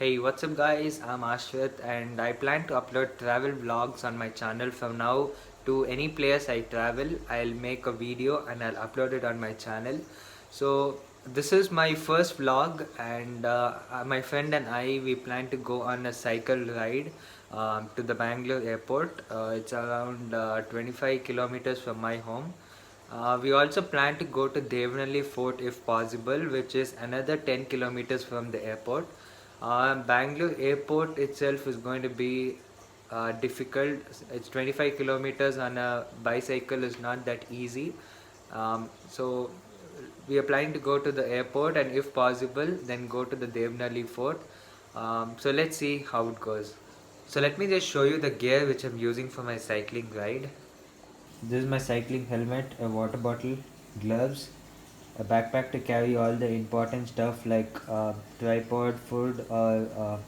Hey, what's up guys? I'm Ashwit and I plan to upload travel vlogs on my channel from now to any place I travel. I'll make a video and I'll upload it on my channel. So this is my first vlog and my friend and we plan to go on a cycle ride to the Bangalore airport. It's around 25 kilometers from my home. We also plan to go to Devnalli Fort if possible, which is another 10 kilometers from the airport. Bangalore airport itself is going to be difficult. It's 25 kilometers on a bicycle is not that easy. So we are planning to go to the airport and if possible then go to the Devnalli Fort. So let's see how it goes. So let me just show you the gear which I'm using for my cycling ride. This is my cycling helmet, a water bottle, gloves, a backpack to carry all the important stuff like tripod, food or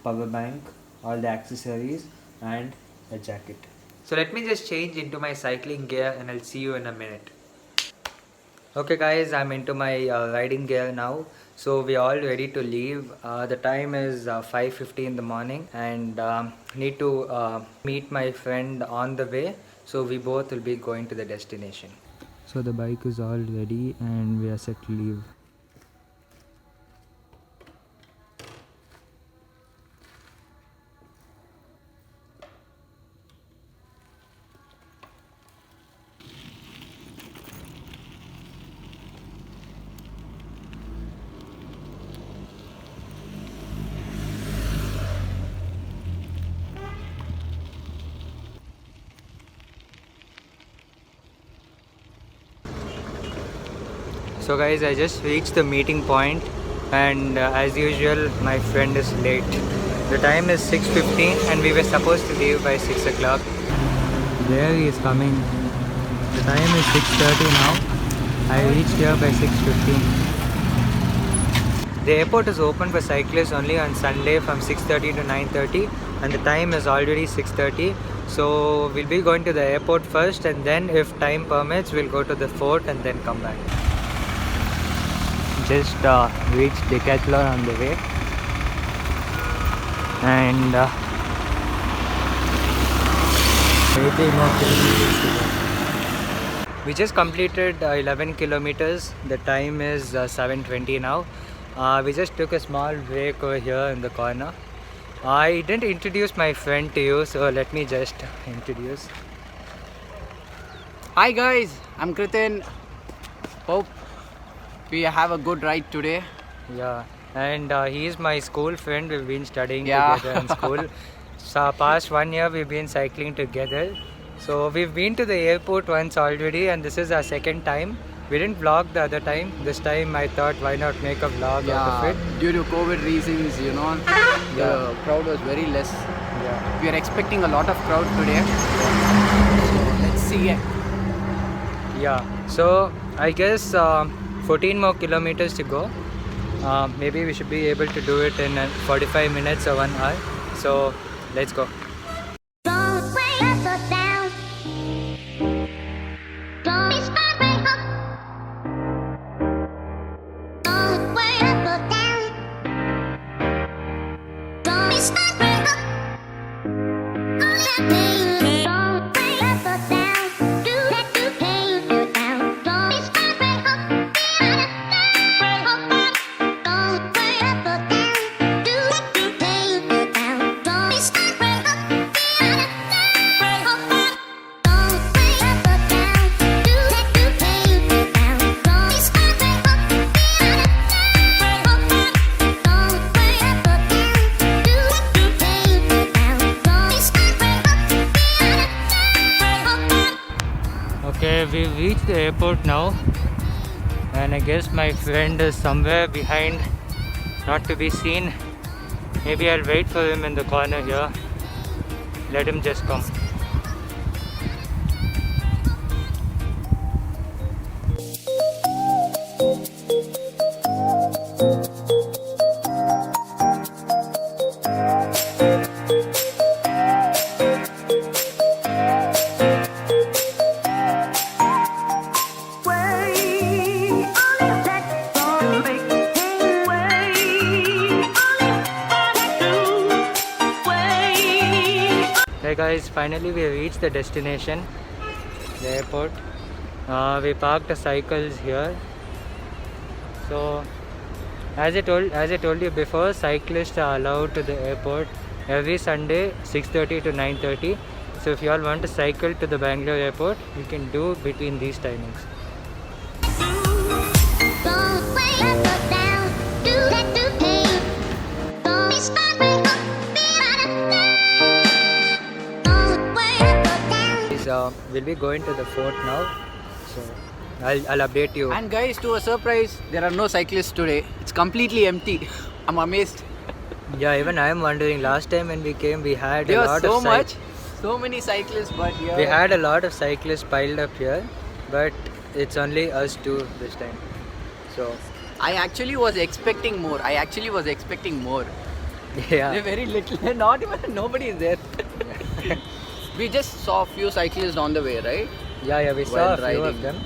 power bank, all the accessories and a jacket. So let me just change into my cycling gear and I'll see you in a minute. Okay guys, I'm into my riding gear now. So we're all ready to leave. The time is 5:50 in the morning and need to meet my friend on the way. So we both will be going to the destination. So the bike is all ready and we are set to leave. So guys, I just reached the meeting point and as usual my friend is late. The time is 6:15 and we were supposed to leave by 6 o'clock. There he is coming. The time is 6:30 now. I reached here by 6:15. The airport is open for cyclists only on Sunday from 6:30 to 9:30 and the time is already 6:30. So we'll be going to the airport first and then if time permits we'll go to the fort and then come back. Just reached Decathlon on the way and 80 more kilometers to go. We just completed 11 kilometers. The time is 7:20 now. We just took a small break over here in the corner. I didn't introduce my friend to you, so let me just introduce. Hi guys, I'm Kritin. Hope we have a good ride today. Yeah, and he is my school friend. We've been studying Yeah. together in school. So past 1 year we've been cycling together. So we've been to the airport once already and this is our second time. We didn't vlog the other time. This time I thought why not make a vlog out of it. Due to COVID reasons, the crowd was very less. Yeah. We are expecting a lot of crowd today. So let's see it. Yeah, so I guess 14 more kilometers to go. Maybe we should be able to do it in 45 minutes or 1 hour. So let's go. Don't wait up or down. Don't be smart, right up. Don't wait up or down. Don't be smart, right up. All that pain. Don't wait up or down. Do that to pain you down. Don't be smart, right up. Don't wait up or down. Do that to pain you down. Don't be smart, right up. Okay, we've reached the airport now. And I guess my friend is somewhere behind, not to be seen. Maybe I'll wait for him in the corner here. Let him just come. Only guys, finally we reached the destination, the airport. We parked the cycles here. So as I told you before, cyclists are allowed to the airport every Sunday 6:30 to 9:30. So if you all want to cycle to the Bangalore airport, you can do between these timings. Don't wait up or down, do that to pain. Don't be smart, wait up, be right up there. Don't wait up or down. We'll be going to the fort now. So I'll update you. And guys, to a surprise, there are no cyclists today. It's completely empty. I'm amazed. Yeah, even I am wondering. Last time when we came, we had There a was lot of so many cyclists, but yeah. We had a lot of cyclists piled up here, but it's only us two this time. So I actually was expecting more. yeah. They're very little. Not even nobody is there. We just saw a few cyclists on the way, right? Yeah, we saw While a few of riding. them.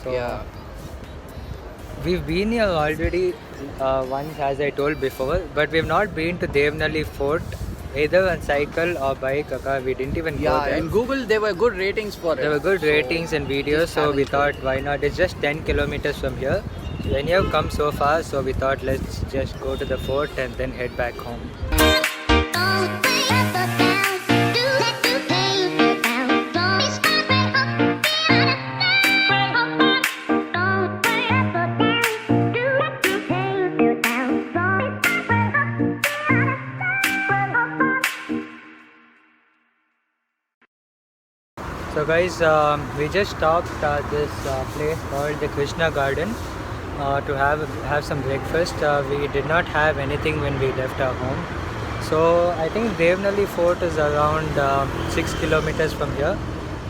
So Yeah. we've been here already once, as I told before, but we've not been to Devnali Fort either on cycle or bike. We didn't even go Yeah, there. in Google there were good ratings for it. There were good So, ratings and videos, just so we haven't thought why not? It's just 10 kilometers from here. When you have come so far, so we thought let's just go to the fort and then head back home. Don't wait up or down, do that to pain you down. Don't be smart, wait up, be right up there. Don't wait up or down, do that to pain you down. Don't be smart, wait up, be right up there. So guys, we just stopped at this place called the Krishna Garden to have some breakfast. We did not have anything when we left our home. So I think Devnali Fort is around 6 kilometers from here.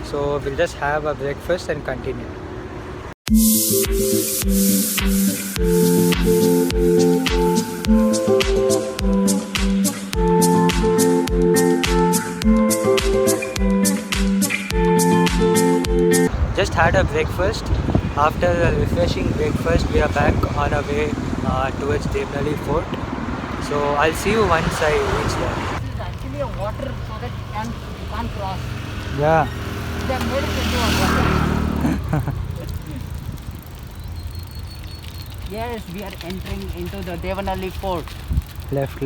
So we'll just have a breakfast and continue. Just had a breakfast. After a refreshing breakfast, we are back on our way towards Devnali Fort. So I'll see you once I reach there. This is actually a water so that you can't cross. Yeah. They have made it into a water. Yes, we are entering into the Devnali Fort. Left.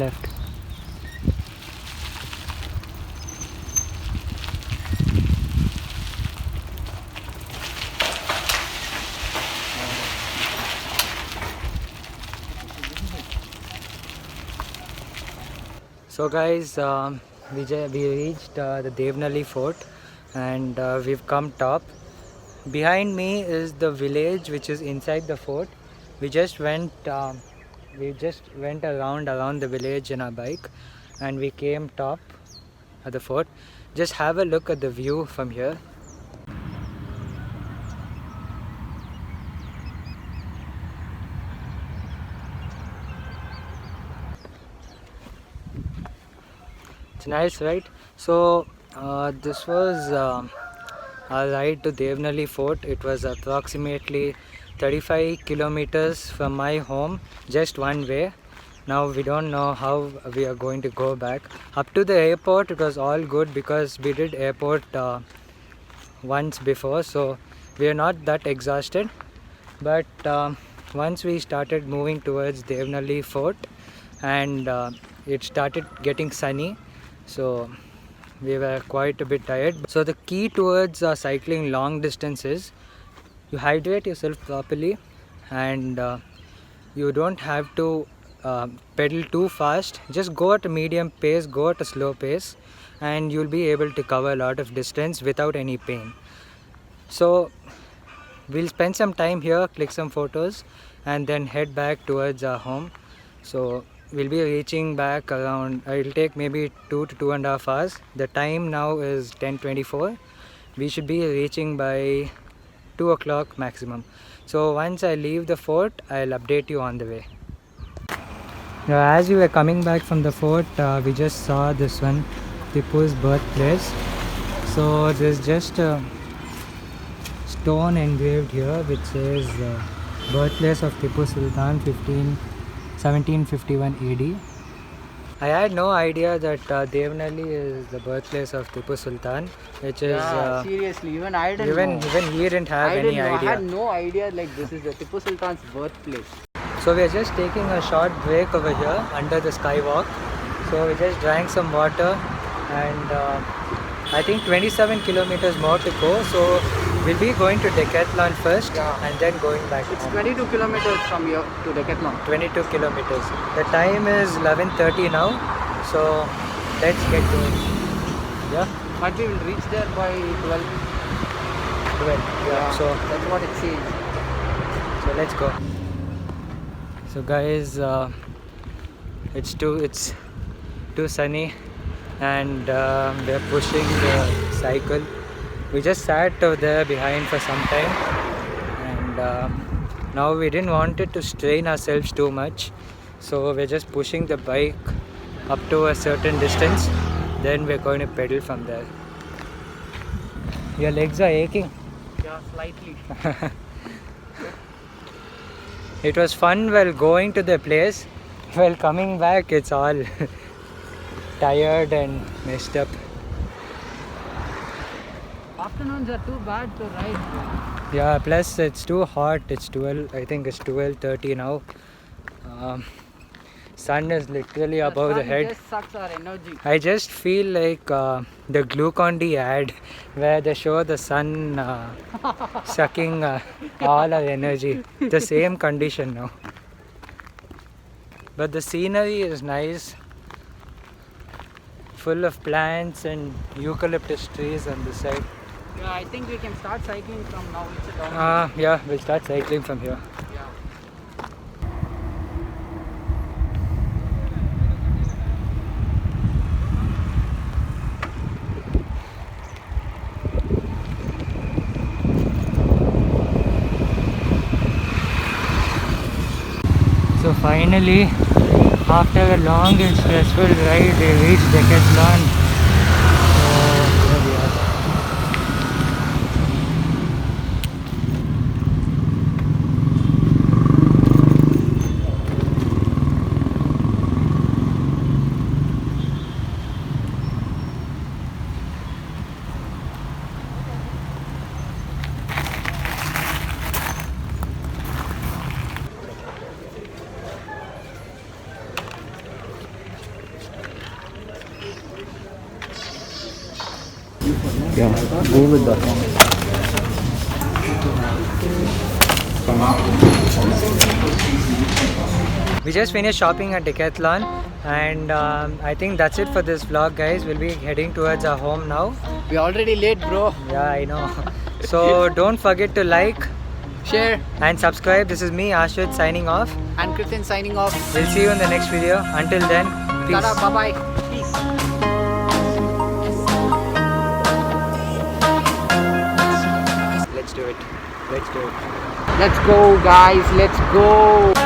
So guys, we reached the Devnali Fort and we've come top. Behind me is the village which is inside the fort. We just went around the village in our bike and we came top at the fort. Just have a look at the view from here. It's nice, right? So this was our ride to Devnali Fort. It was approximately 35 kilometers from my home, just one way. Now we don't know how we are going to go back. Up to the airport it was all good because we did airport once before, so we are not that exhausted. But once we started moving towards Devnali Fort and it started getting sunny, so we were quite a bit tired. So the key towards cycling long distances, you hydrate yourself properly and you don't have to pedal too fast. Just go at a medium pace, go at a slow pace, and you'll be able to cover a lot of distance without any pain. So we'll spend some time here, click some photos, and then head back towards our home. So we'll be reaching back around, it'll take maybe 2 to 2.5 hours. The time now is 10:24. We should be reaching by 2 o'clock maximum. So once I leave the fort, I'll update you on the way. Now, as we were coming back from the fort, we just saw this one, Tipu's birthplace. So there's just a stone engraved here which says birthplace of Tipu Sultan 1751 AD. I had no idea that Devnali is the birthplace of Tipu Sultan, which is Yeah, seriously, even I didn't even know. he didn't have I any didn't know. I idea. had no idea like this is the Tipu Sultan's birthplace. So we are just taking a short break over here under the skywalk. So we just drank some water, and I think 27 kilometers more to go. So we'll be going to Decathlon first, Yeah. and then going back It's home. 22 kilometers from here to Decathlon. 22 kilometers. The time is 11:30 now. So let's get going. Yeah, But we will reach there by 12. 12. Yeah. So that's what it says. let's go. So guys, it's too sunny, and we're pushing the cycle. We just sat over there behind for some time, and now we didn't want it to strain ourselves too much, so we're just pushing the bike up to a certain distance, then we're going to pedal from there. Your legs are aching. Yeah, slightly. It was fun while going to the place. While coming back, it's all tired and messed up. Afternoons are too bad to ride. Yeah, plus it's too hot. It's 12. I think it's 12:30 now. Sun is literally above the head. Just sucks our energy. I just feel like the Glucon-D ad where they show the sun sucking all our energy. The same condition now. But the scenery is nice, full of plants and eucalyptus trees on the side. Yeah, I think we can start cycling from now. It's a downhill. Yeah, we'll start cycling from here. Yeah. So finally, after a long and stressful ride, we reached Decathlon. So here we are. Yeah, go with that. We just finished shopping at Decathlon, and I think that's it for this vlog, guys. We'll be heading towards our home now. We're already late, bro. Yeah, I know. So don't forget to like Share. and subscribe. This is me, Ashwit, signing off. And Kritin signing off. We'll see you in the next video. Until then, peace. Tada, bye bye. Peace. Let's do it. Let's do it. Let's go, guys. Let's go.